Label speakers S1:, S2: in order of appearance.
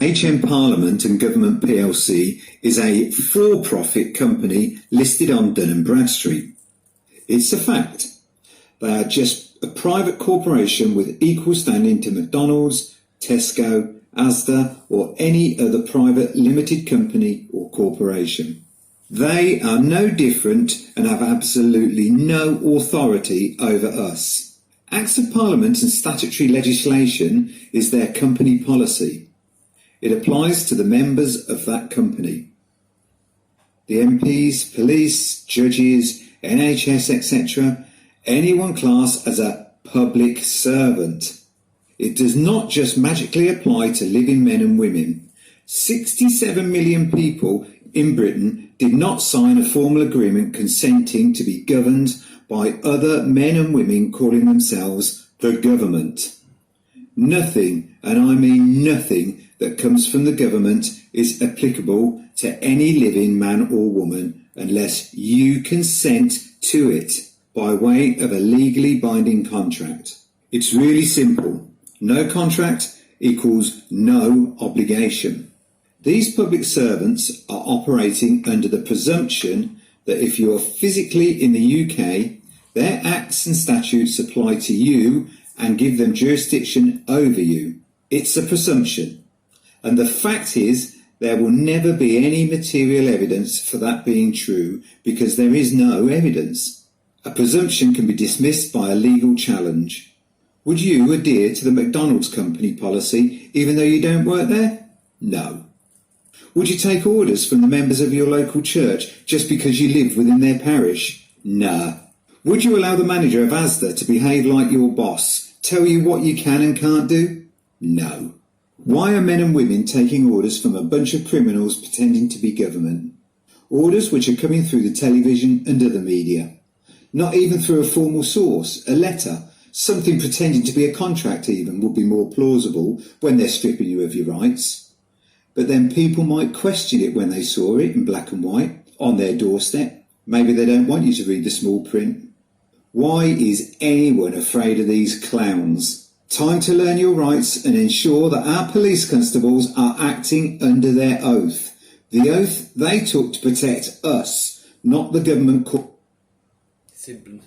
S1: HM Parliament and Government plc is a for-profit company listed on Dun & Bradstreet. It's a fact. They are just a private corporation with equal standing to McDonald's, Tesco, Asda or any other private limited company or corporation. They are no different and have absolutely no authority over us. Acts of Parliament and statutory legislation is their company policy. It applies to the members of that company. The MPs, police, judges, NHS, etc., anyone classed as a public servant. It does not just magically apply to living men and women. 67 million people in Britain did not sign a formal agreement consenting to be governed by other men and women calling themselves the government. Nothing, and I mean nothing, that comes from the government is applicable to any living man or woman unless you consent to it by way of a legally binding contract. It's really simple. No contract equals no obligation. These public servants are operating under the presumption that if you are physically in the UK, their acts and statutes apply to you and give them jurisdiction over you. It's a presumption. And the fact is, there will never be any material evidence for that being true because there is no evidence. A presumption can be dismissed by a legal challenge. Would you adhere to the McDonald's company policy even though you don't work there? No. Would you take orders from the members of your local church just because you live within their parish? No. Would you allow the manager of Asda to behave like your boss, tell you what you can and can't do? No. Why are men and women taking orders from a bunch of criminals pretending to be government? Orders which are coming through the television and other media. Not even through a formal source, a letter, something pretending to be a contract even would be more plausible when they're stripping you of your rights. But then people might question it when they saw it in black and white, on their doorstep. Maybe they don't want you to read the small print. Why is anyone afraid of these clowns? Time to learn your rights and ensure that our police constables are acting under their oath. The oath they took to protect us, not the government.
S2: Simple.